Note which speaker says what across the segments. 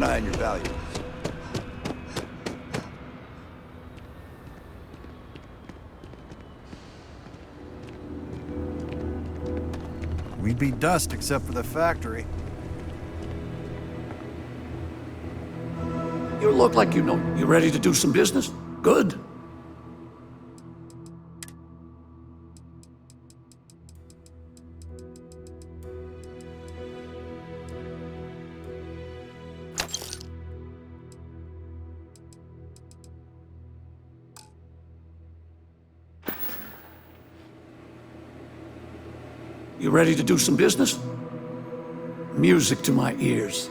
Speaker 1: an eye on your valuables.
Speaker 2: We'd be dust except for the factory.
Speaker 3: You look like you know you're ready to do some business. Good. You ready to do some business? Music to my ears.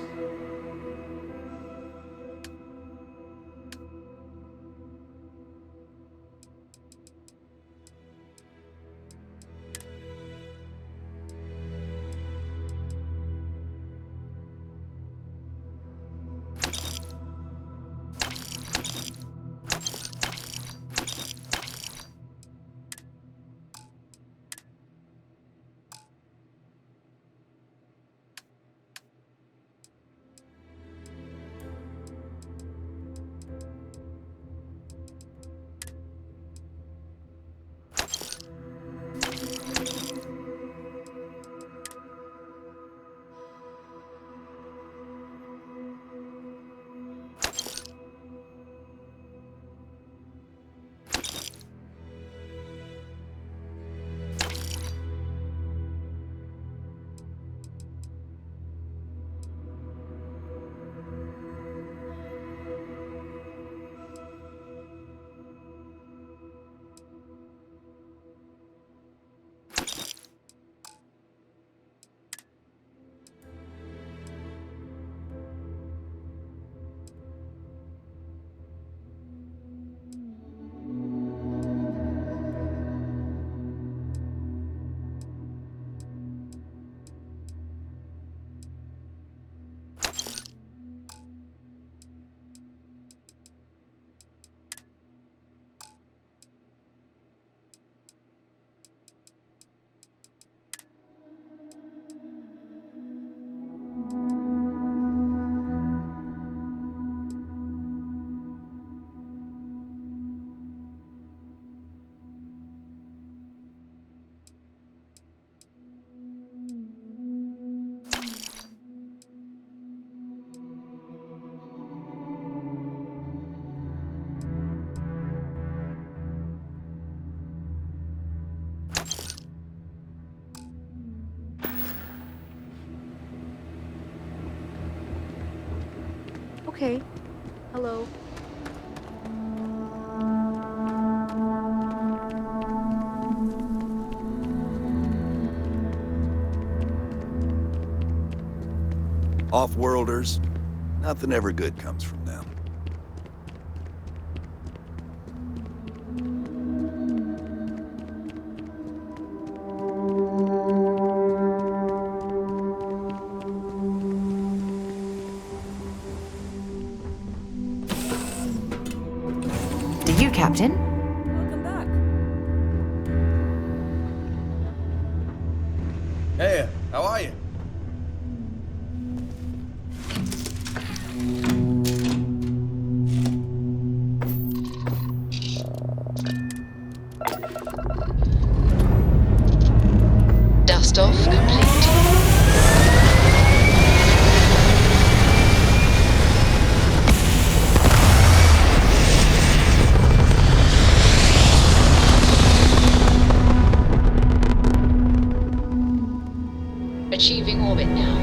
Speaker 4: Okay. Hello.
Speaker 1: Off-worlders, nothing ever good comes from them.
Speaker 5: You, Captain?
Speaker 6: Welcome back.
Speaker 7: Hey, how are you?
Speaker 8: Dust off complete. Achieving orbit now.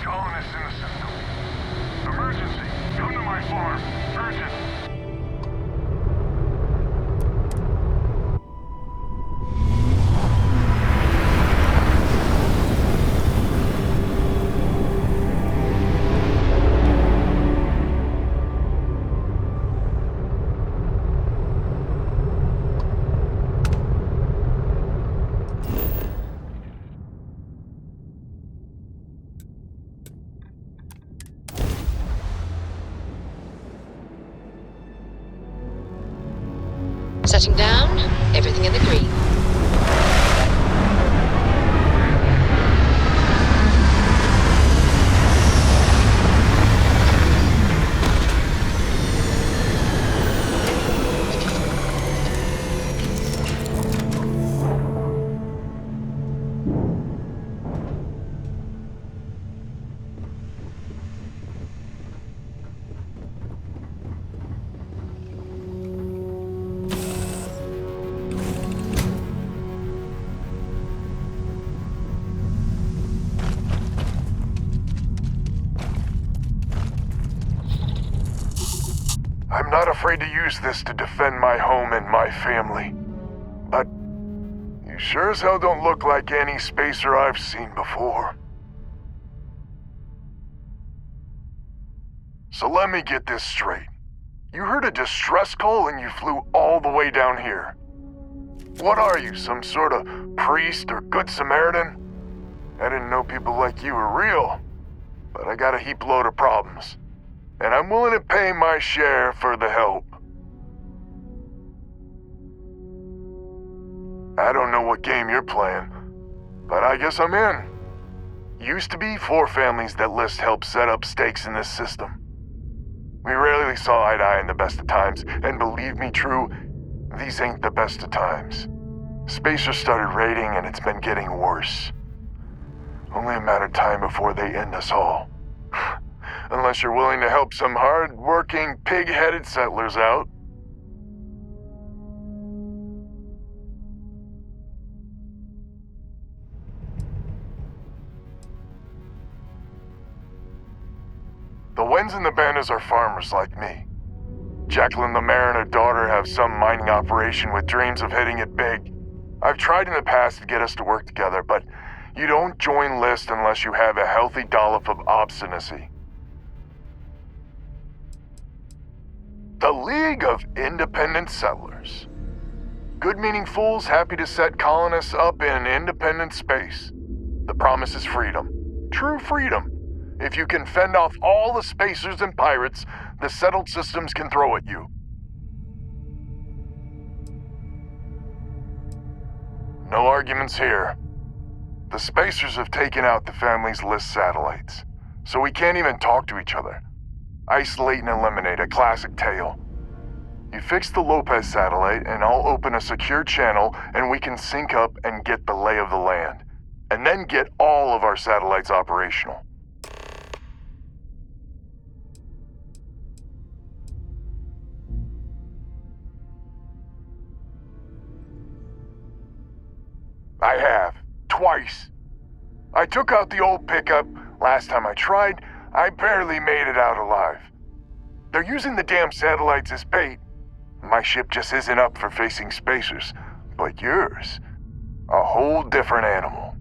Speaker 6: colonists in the system. Emergency! Come to my farm. Urgent!
Speaker 8: Setting down, everything in the green.
Speaker 6: I'm not afraid to use this to defend my home and my family. But you sure as hell don't look like any spacer I've seen before. So let me get this straight. You heard a distress call and you flew all the way down here. What are you, some sort of priest or good Samaritan? I didn't know people like you were real, but I got a heap load of problems. And I'm willing to pay my share for the help. I don't know what game you're playing, but I guess I'm in. Used to be 4 families that list help set up stakes in this system. We rarely saw eye to eye in the best of times, and believe me true, these ain't the best of times. Spacers started raiding and it's been getting worse. Only a matter of time before they end us all. Unless you're willing to help some hard-working, pig-headed settlers out. The Wens and the Bandas are farmers like me. Jacqueline the mayor and her daughter have some mining operation with dreams of hitting it big. I've tried in the past to get us to work together, but you don't join list unless you have a healthy dollop of obstinacy. The League of Independent Settlers. Good-meaning fools happy to set colonists up in independent space. The promise is freedom. True freedom. If you can fend off all the spacers and pirates the settled systems can throw at you. No arguments here. The spacers have taken out the family's list satellites, so we can't even talk to each other. Isolate and eliminate, a classic tale. You fix the Lopez satellite and I'll open a secure channel and we can sync up and get the lay of the land. And then get all of our satellites operational. I have. Twice. I took out the old pickup. Last time I tried, I barely made it out alive. They're using the damn satellites as bait. My ship just isn't up for facing spacers. But yours, a whole different animal.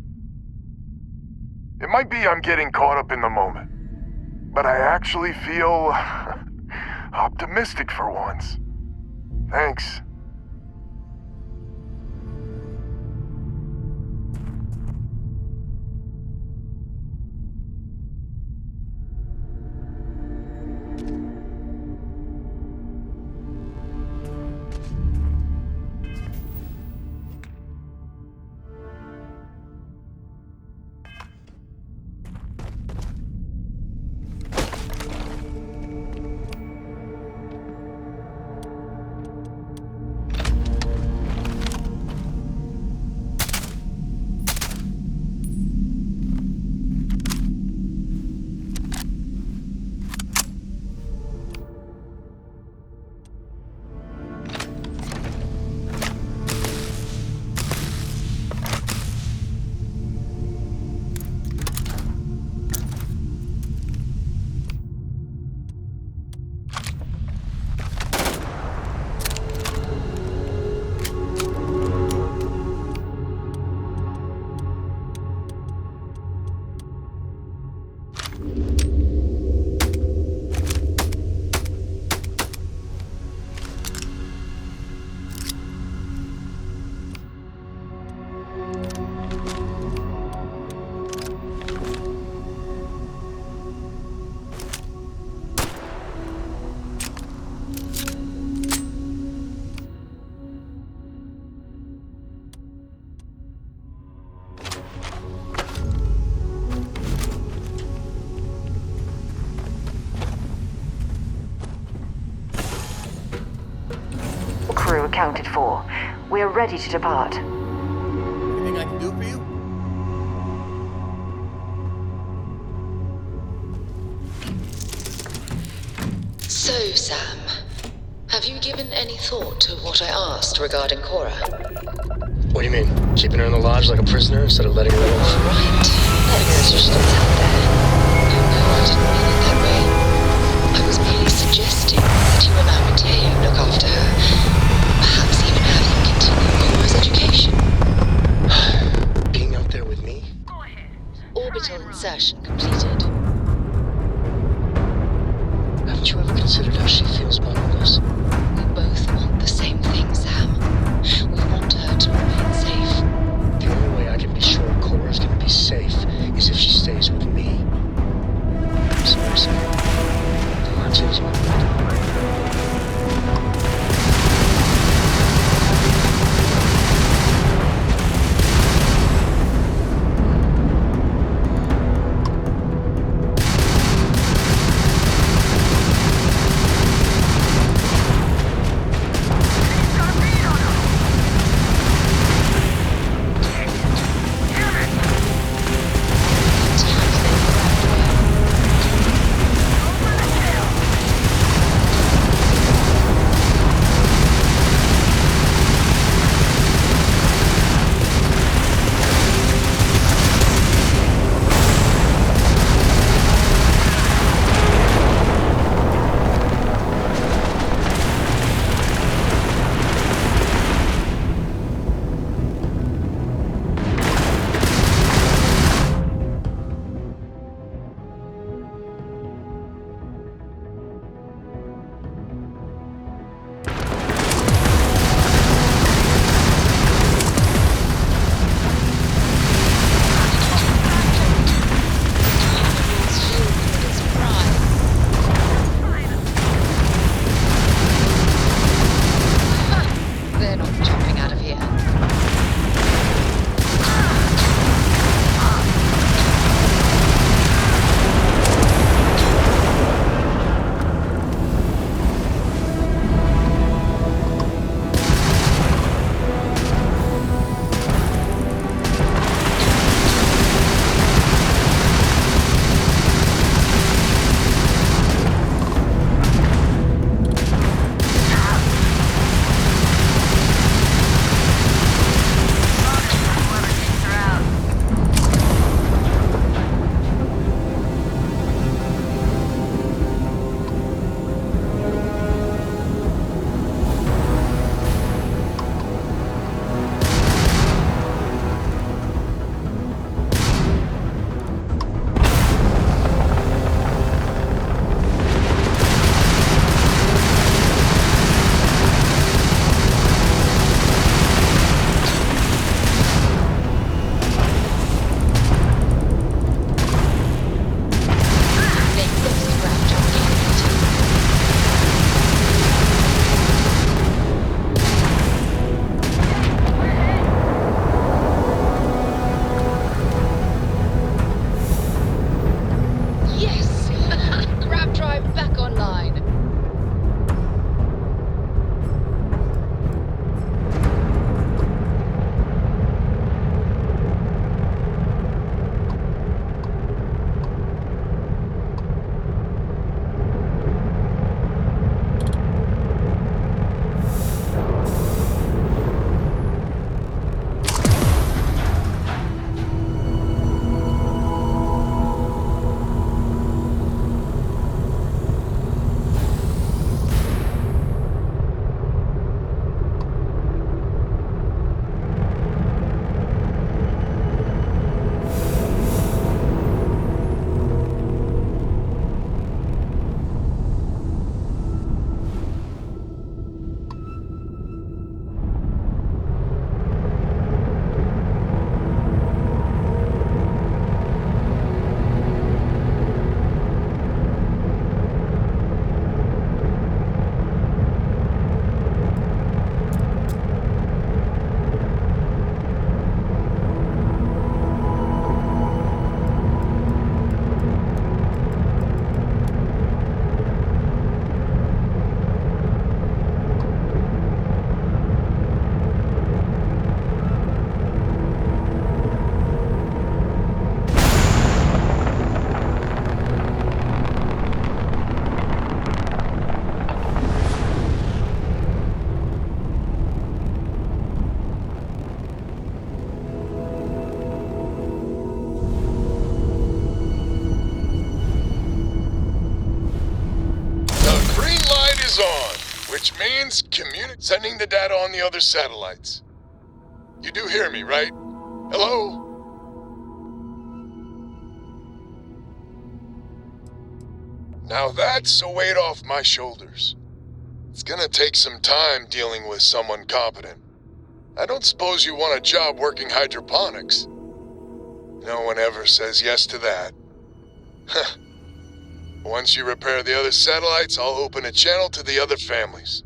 Speaker 6: It might be I'm getting caught up in the moment, but I actually feel optimistic for once. Thanks.
Speaker 5: accounted for. We're ready to depart.
Speaker 7: Anything I can do for you?
Speaker 8: So, Sam, have you given any thought to what I asked regarding Cora?
Speaker 9: What do you mean? Keeping her in the lodge like a prisoner instead of letting her
Speaker 8: All
Speaker 9: live?
Speaker 8: right, letting her as she stands out there. No, I didn't mean it that way. I was merely suggesting that you allow Mateo look after her. Perhaps even have him continue Cora's education.
Speaker 9: Being out there with me?
Speaker 8: Orbital insertion completed.
Speaker 9: Haven't you ever considered how she feels about all this?
Speaker 8: We both want the same thing, Sam. We want her to remain safe.
Speaker 9: The only way I can be sure Cora's gonna be safe is if she stays with me.
Speaker 6: is on, which means sending the data on the other satellites. You do hear me, right? Hello? Now that's a weight off my shoulders. It's gonna take some time dealing with someone competent. I don't suppose you want a job working hydroponics. No one ever says yes to that. Huh. Once you repair the other satellites, I'll open a channel to the other families.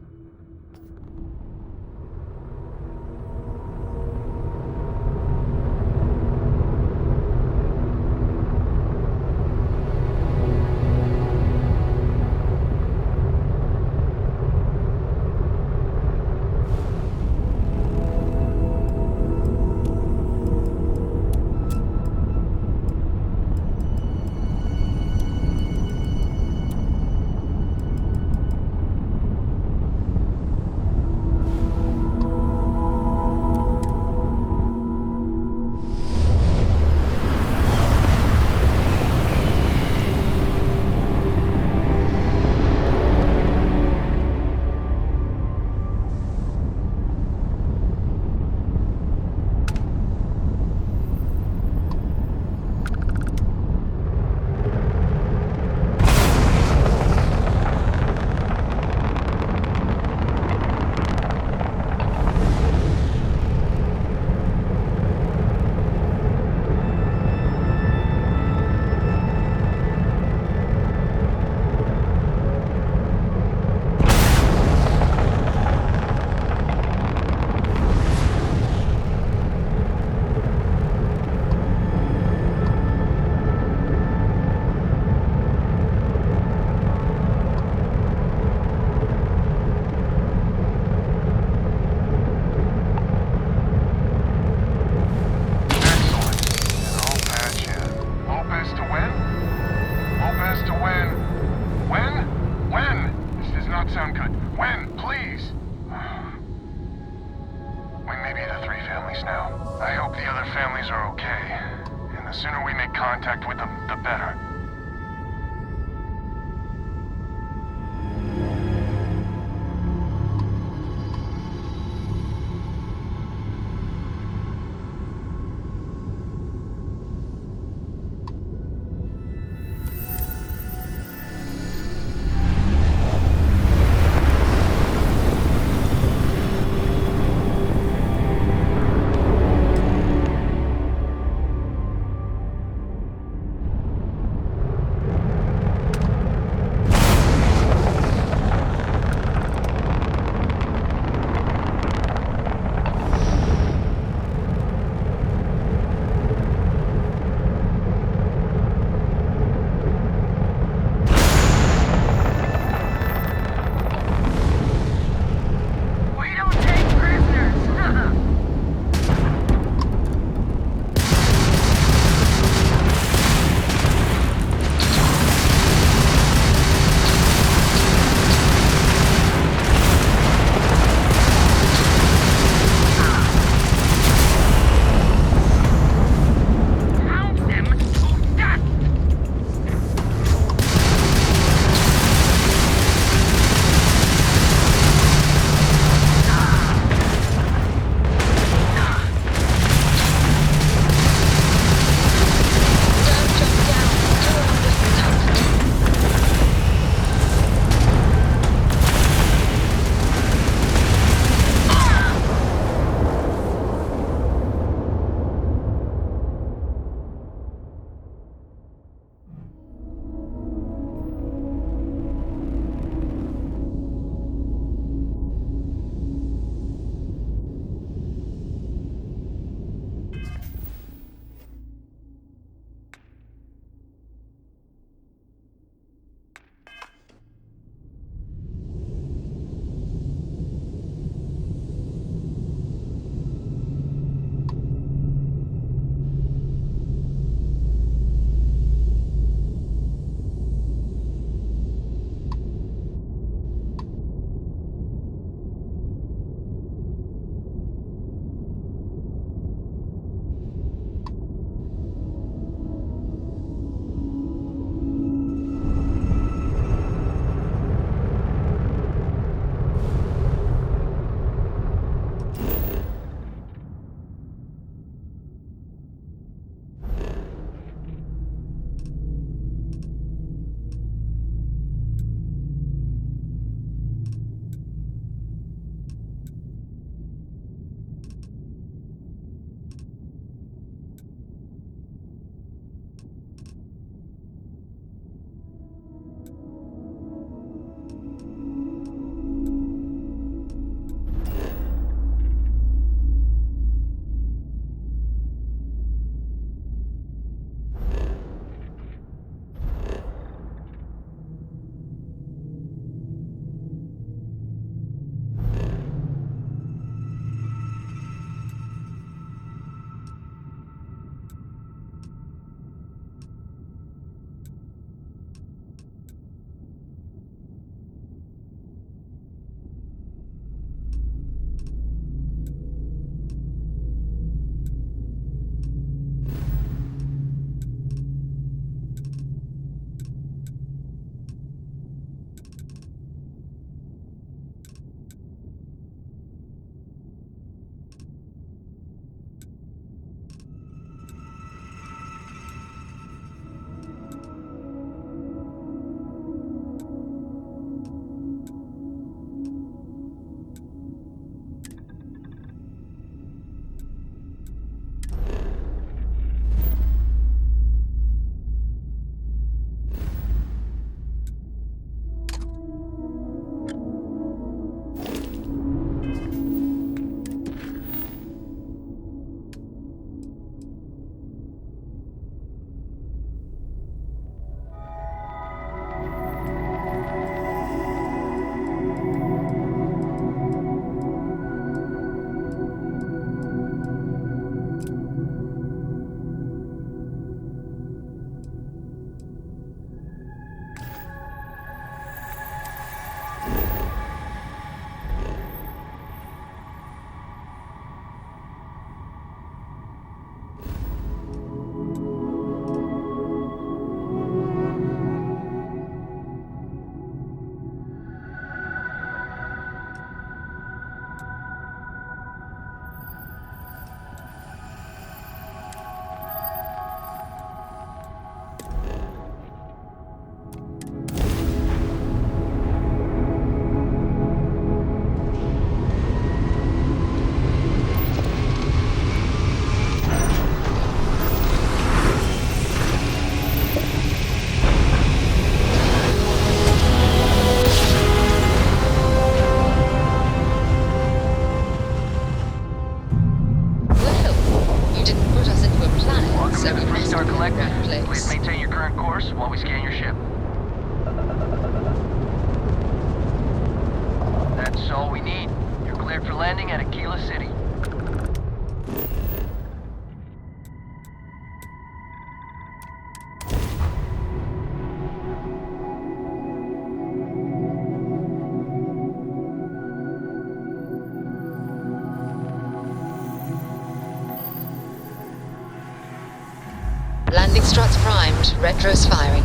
Speaker 8: struts primed, retros firing.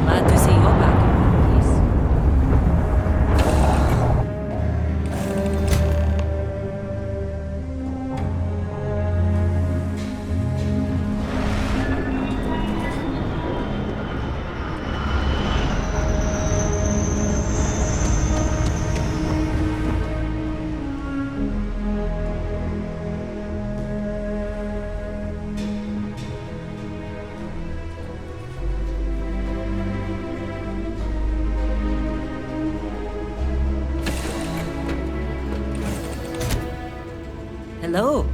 Speaker 10: Glad to see you're back in one piece. Hello.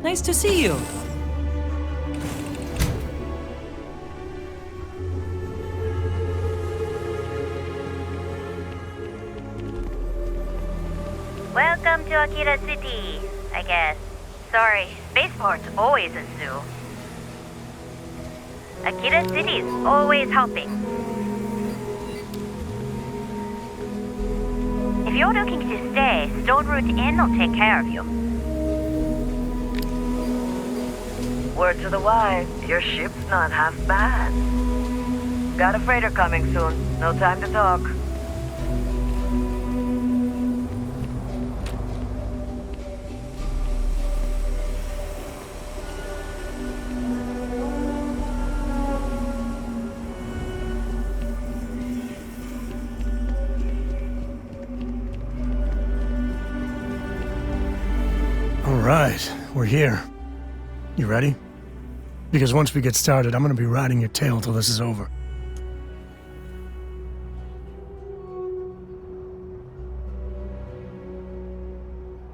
Speaker 10: Nice to see you.
Speaker 11: Welcome to Akira City, I guess. Sorry, spaceport's always a zoo. Akira City's always helping. If you're looking to stay, Stone Route Inn will take care of you. Word to the wise, your ship's not half bad. Got a freighter coming soon. No time to talk.
Speaker 12: All right, we're here. You ready? Because once we get started, I'm gonna be riding your tail till this is over.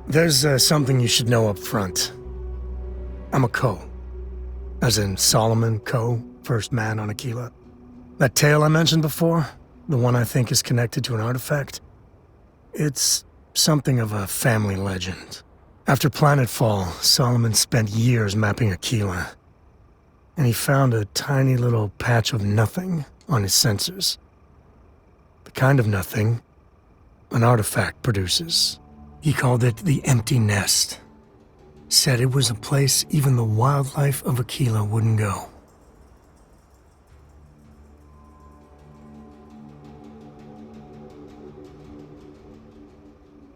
Speaker 12: There's something you should know up front. I'm a Co. As in Solomon Co., first man on Aquila. That tale I mentioned before, the one I think is connected to an artifact, it's something of a family legend. After Planetfall, Solomon spent years mapping Aquila, and he found a tiny little patch of nothing on his sensors. The kind of nothing an artifact produces. He called it the Empty Nest. Said it was a place even the wildlife of Aquila wouldn't go.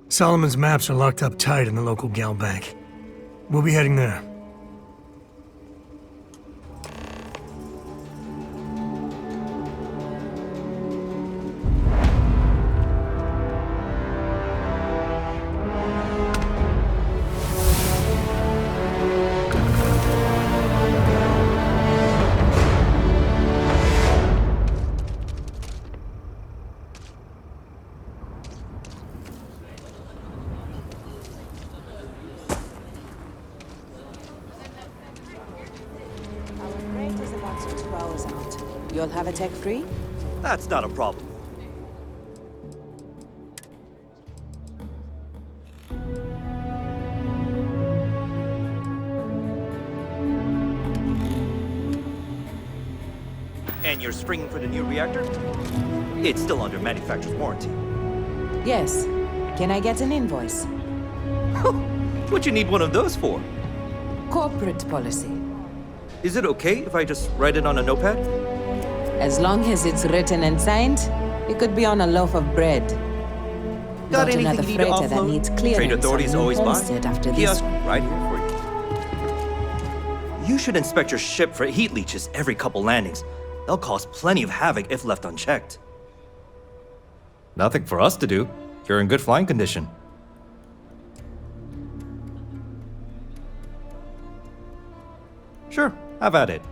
Speaker 12: Solomon's maps are locked up tight in the local gal bank. We'll be heading there.
Speaker 10: You'll have a tech free?
Speaker 13: That's not a problem. and you're springing for the new reactor? It's still under manufacturer's warranty.
Speaker 10: Yes. Can I get an invoice?
Speaker 13: What you need one of those for?
Speaker 10: Corporate policy.
Speaker 13: Is it okay if I just write it on a notepad?
Speaker 10: As long as it's written and signed, it could be on a loaf of bread.
Speaker 13: Got
Speaker 10: Got another
Speaker 13: anything you need to
Speaker 10: freighter that
Speaker 13: offload?
Speaker 10: needs clearance.
Speaker 13: Trade authorities
Speaker 10: on
Speaker 13: always buy.
Speaker 10: Homestead after this
Speaker 13: Kiosk
Speaker 10: one.
Speaker 13: right here for you. You should inspect your ship for heat leeches every couple landings. They'll cause plenty of havoc if left unchecked. Nothing for us to do. You're in good flying condition. Sure, have at it.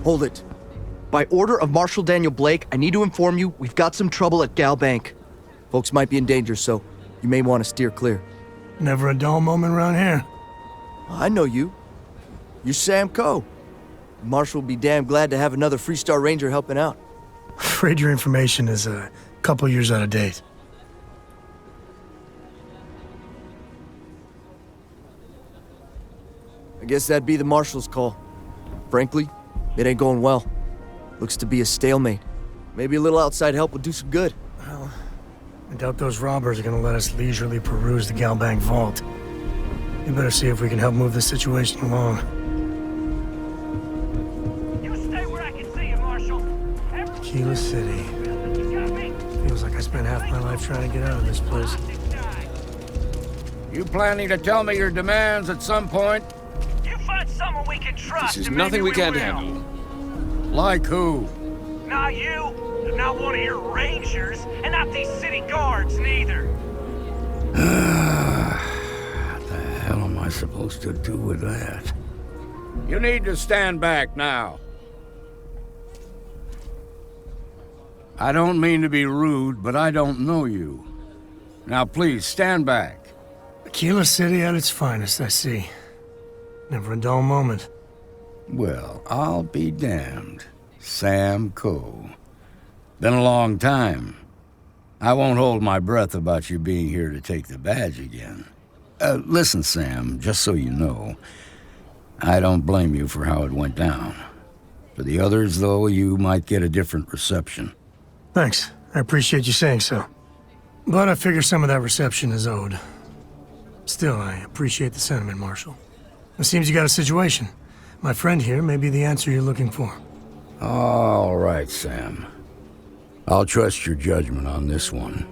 Speaker 14: Hold it. By order of Marshal Daniel Blake, I need to inform you we've got some trouble at Gal Bank. Folks might be in danger, so you may want to steer clear.
Speaker 12: Never a dull moment around here.
Speaker 14: I know you. You're Sam Coe. Marshal will be damn glad to have another Freestar Ranger helping out.
Speaker 12: Afraid your information is a couple years out of date.
Speaker 14: I guess that'd be the Marshal's call. Frankly, it ain't going well. Looks to be a stalemate. Maybe a little outside help would do some good.
Speaker 12: Well, I doubt those robbers are gonna let us leisurely peruse the Galbank vault. We better see if we can help move this situation along.
Speaker 15: You stay where I can see you, Marshal.
Speaker 12: Kila City. Feels like I spent half my life trying to get out of this place.
Speaker 16: You planning to tell me your demands at some point?
Speaker 15: You find someone we can trust.
Speaker 7: This is nothing we can't handle.
Speaker 16: Like who?
Speaker 15: Not you, not one of your rangers, and not these city guards, neither.
Speaker 16: What the hell am I supposed to do with that? You need to stand back now. I don't mean to be rude, but I don't know you. Now please, stand back.
Speaker 12: Kila City at its finest, I see. Never a dull moment.
Speaker 16: Well, I'll be damned. Sam Coe. Been a long time. I won't hold my breath about you being here to take the badge again. Listen, Sam, just so you know, I don't blame you for how it went down. For the others, though, you might get a different reception.
Speaker 12: Thanks. I appreciate you saying so. But I figure some of that reception is owed. Still, I appreciate the sentiment, Marshal. It seems you got a situation. My friend here may be the answer you're looking for.
Speaker 16: All right, Sam. I'll trust your judgment on this one.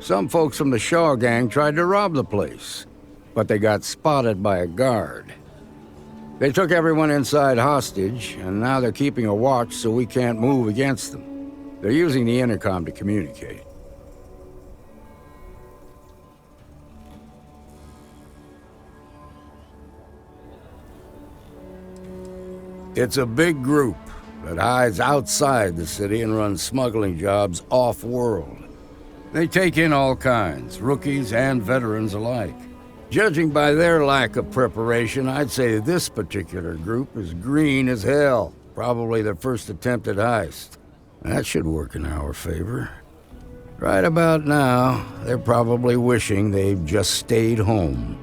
Speaker 16: Some folks from the Shaw gang tried to rob the place, but they got spotted by a guard. They took everyone inside hostage, and now they're keeping a watch so we can't move against them. They're using the intercom to communicate. It's a big group that hides outside the city and runs smuggling jobs off-world. They take in all kinds, rookies and veterans alike. Judging by their lack of preparation, I'd say this particular group is green as hell. Probably their first attempt at heist. That should work in our favor. Right about now, they're probably wishing they'd just stayed home.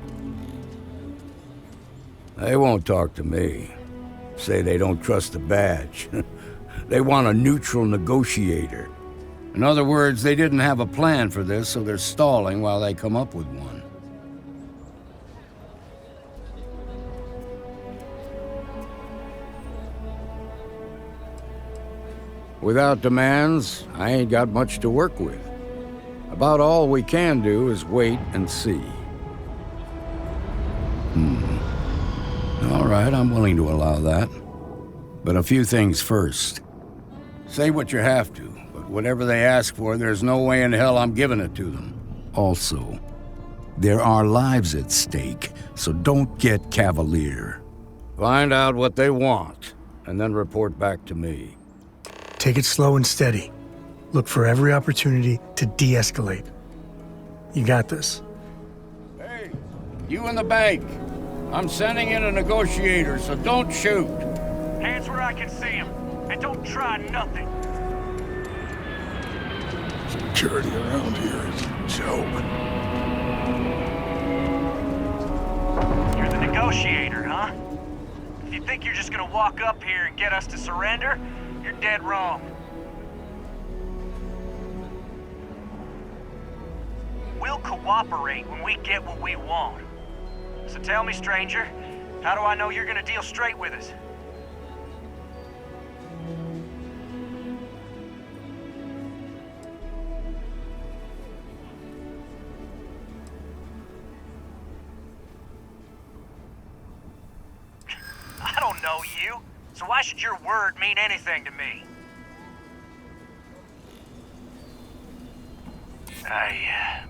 Speaker 16: They won't talk to me. Say they don't trust the badge. They want a neutral negotiator. In other words, they didn't have a plan for this, so they're stalling while they come up with one. Without demands, I ain't got much to work with. About all we can do is wait and see. All right, I'm willing to allow that. But a few things first. Say what you have to, but whatever they ask for, there's no way in hell I'm giving it to them. Also, there are lives at stake, so don't get cavalier. Find out what they want, and then report back to me.
Speaker 12: Take it slow and steady. Look for every opportunity to de-escalate. You got this.
Speaker 16: Hey, you in the bank. I'm sending in a negotiator, so don't shoot.
Speaker 15: Hands where I can see him, and don't try nothing.
Speaker 1: Security around here is a joke.
Speaker 15: You're the negotiator, huh? If you think you're just gonna walk up here and get us to surrender, you're dead wrong. We'll cooperate when we get what we want. So tell me, stranger, how do I know you're gonna deal straight with us? know you, so why should your word mean anything to me? I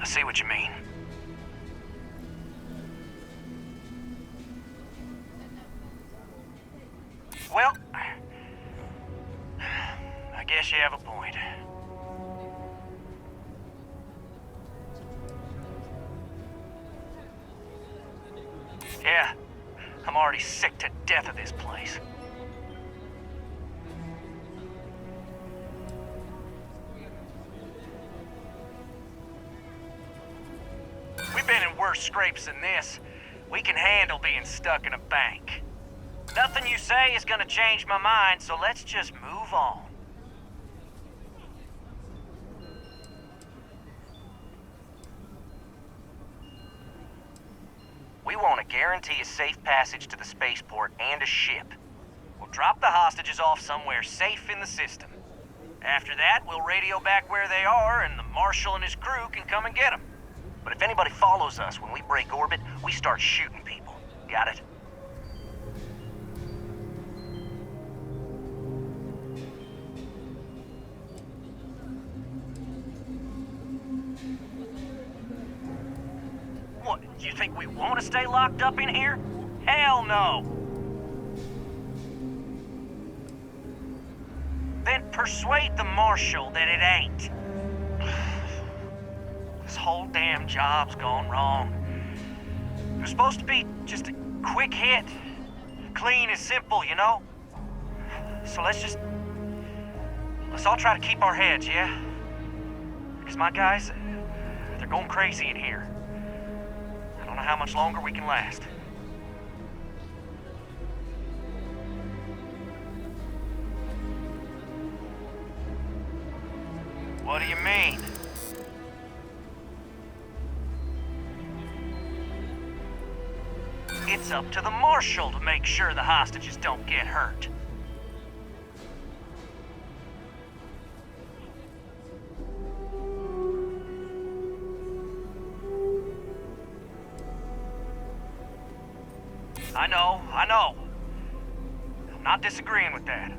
Speaker 15: see what you mean. Well, I guess you have a point. Yeah, I'm already sick to death of this place. We've been in worse scrapes than this. We can handle being stuck in a bank. Nothing you say is gonna change my mind, so let's just move on. We want to guarantee a safe passage to the spaceport and a ship. We'll drop the hostages off somewhere safe in the system. After that, we'll radio back where they are, and the Marshal and his crew can come and get them. But if anybody follows us when we break orbit, we start shooting people. Got it? What, you think we want to stay locked up in here? Hell no! Then persuade the Marshal that it ain't. This whole damn job's gone wrong. It was supposed to be just a quick hit. Clean and simple, you know? So let's all try to keep our heads, yeah? Because my guys, they're going crazy in here. I don't know how much longer we can last. What do you mean? It's up to the Marshal to make sure the hostages don't get hurt. I know. I'm not disagreeing with that.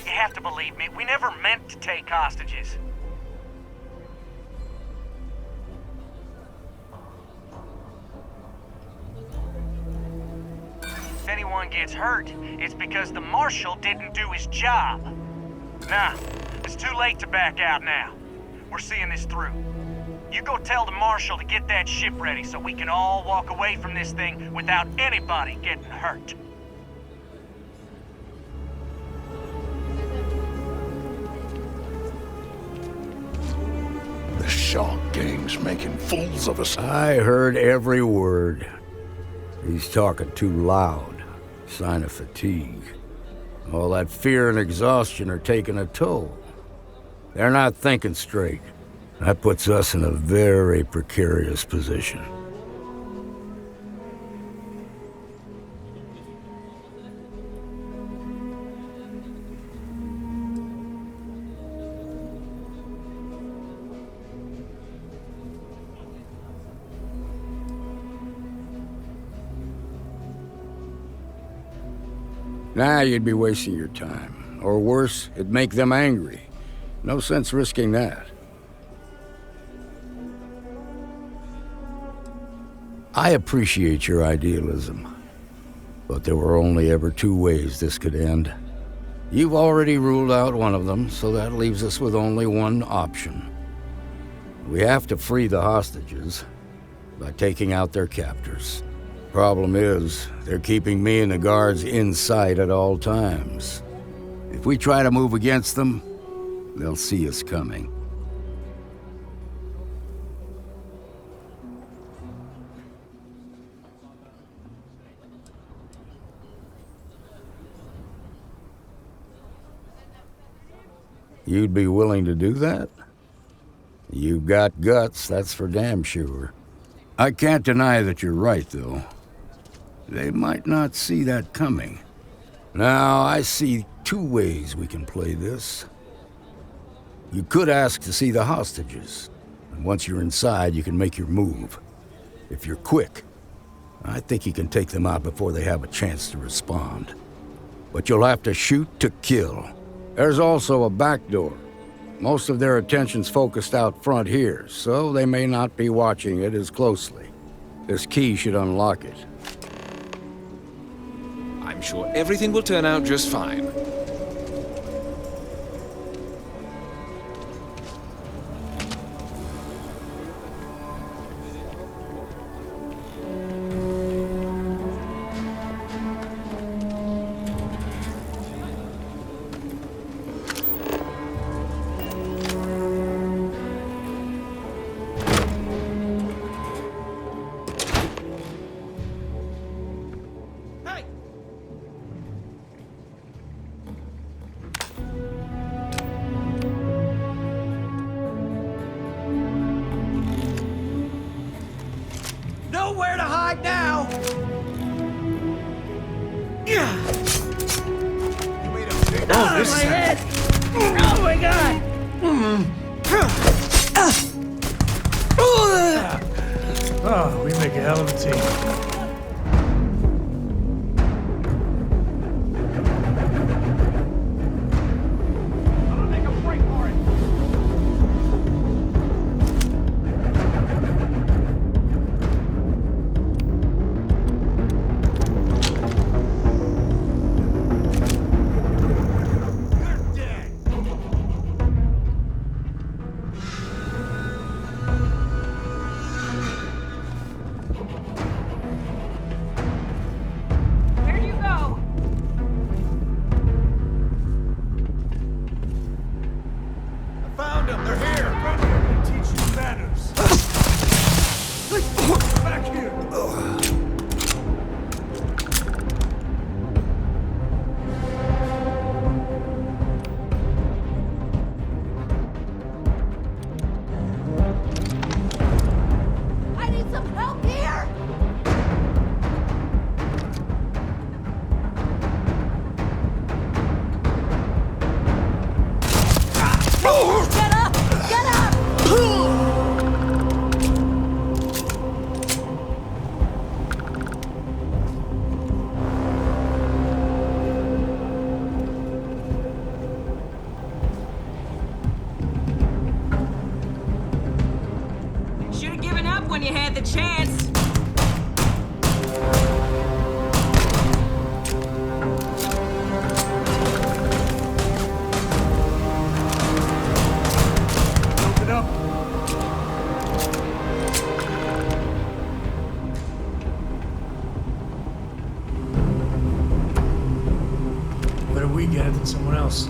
Speaker 15: You have to believe me, we never meant to take hostages. If anyone gets hurt, it's because the Marshal didn't do his job. Nah, it's too late to back out now. We're seeing this through. You go tell the Marshal to get that ship ready so we can all walk away from this thing without anybody getting hurt.
Speaker 1: The Shark Gang's making fools of us.
Speaker 16: I heard every word. He's talking too loud. Sign of fatigue. All that fear and exhaustion are taking a toll. They're not thinking straight. That puts us in a very precarious position. Nah, you'd be wasting your time. Or worse, it'd make them angry. No sense risking that. I appreciate your idealism, but there were only ever two ways this could end. You've already ruled out one of them, so that leaves us with only one option. We have to free the hostages by taking out their captors. Problem is, they're keeping me and the guards in sight at all times. If we try to move against them, they'll see us coming. You'd be willing to do that? You've got guts, that's for damn sure. I can't deny that you're right, though. They might not see that coming. Now, I see two ways we can play this. You could ask to see the hostages, and once you're inside, you can make your move. If you're quick, I think you can take them out before they have a chance to respond. But you'll have to shoot to kill. There's also a back door. Most of their attention's focused out front here, so they may not be watching it as closely. This key should unlock it.
Speaker 17: I'm sure everything will turn out just fine.
Speaker 15: Nowhere to hide now!
Speaker 7: Oh, this
Speaker 15: my
Speaker 7: is
Speaker 15: head! Oh my god!
Speaker 12: Oh, we make a hell of a team.
Speaker 10: When you had the chance.
Speaker 12: Open up. Better we get it than someone else.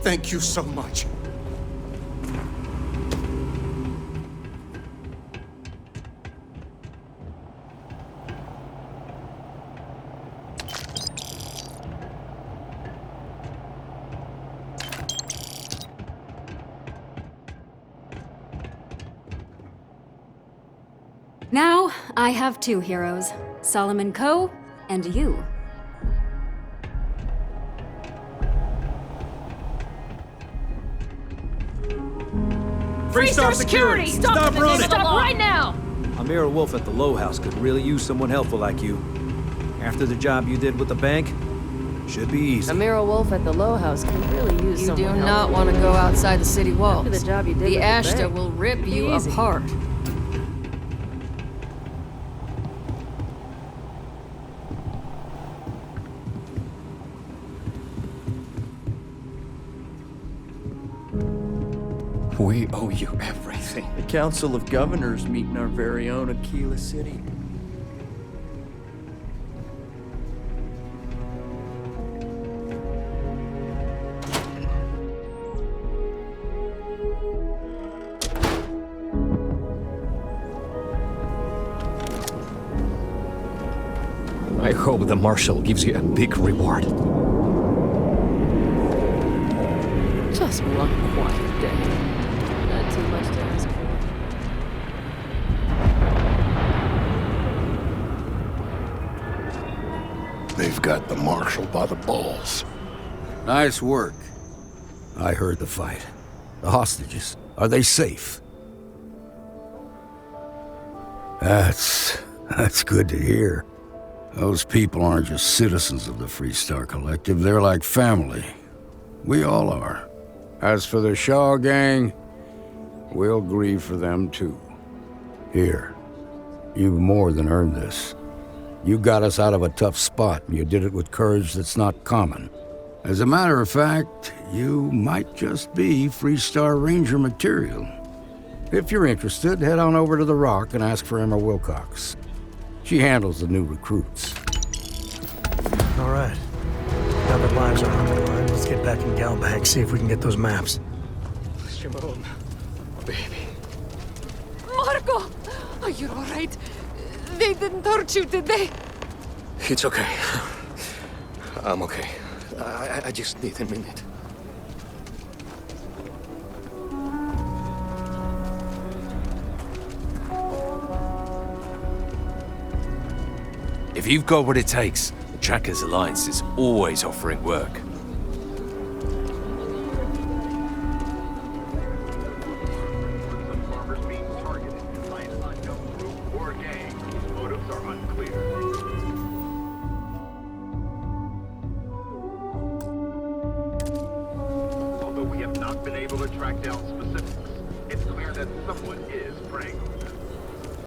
Speaker 7: Thank you so much.
Speaker 18: Now, I have two heroes, Solomon Coe and you.
Speaker 13: Freestar Security! Stop running!
Speaker 19: Stop right now!
Speaker 13: Amira Wolf at the Low House could really use someone helpful like you. After the job you did with the bank, should be easy.
Speaker 19: Amira Wolf at the Low House can really use someone
Speaker 20: You do
Speaker 19: helpful.
Speaker 20: not want to go outside the city walls.
Speaker 19: After the job you did
Speaker 20: The
Speaker 19: with
Speaker 20: Ashta
Speaker 19: bank.
Speaker 20: will rip you
Speaker 19: Easy.
Speaker 20: apart.
Speaker 3: We owe you everything.
Speaker 14: The Council of Governors meet in our very own Aquila City.
Speaker 21: hope the Marshal gives you a big reward.
Speaker 19: Just one quiet day. Not too much to ask for.
Speaker 1: They've got the Marshal by the balls.
Speaker 16: Nice work. I heard the fight. The hostages, are they safe? That's good to hear. Those people aren't just citizens of the Free Star Collective, they're like family. We all are. As for the Shaw gang, we'll grieve for them too. Here, you've more than earned this. You got us out of a tough spot, and you did it with courage that's not common. As a matter of fact, you might just be Free Star Ranger material. If you're interested, head on over to the Rock and ask for Emma Wilcox. She handles the new recruits.
Speaker 12: All right. Now that lives are on the line, let's get back in Galbank, see if we can get those maps.
Speaker 17: Shimon, baby.
Speaker 20: Marco! Are you all right? They didn't hurt you, did they?
Speaker 17: It's okay. I'm okay. I just need a minute.
Speaker 22: If you've got what it takes, the Trackers Alliance is always offering work.
Speaker 6: Although we have not been able to track down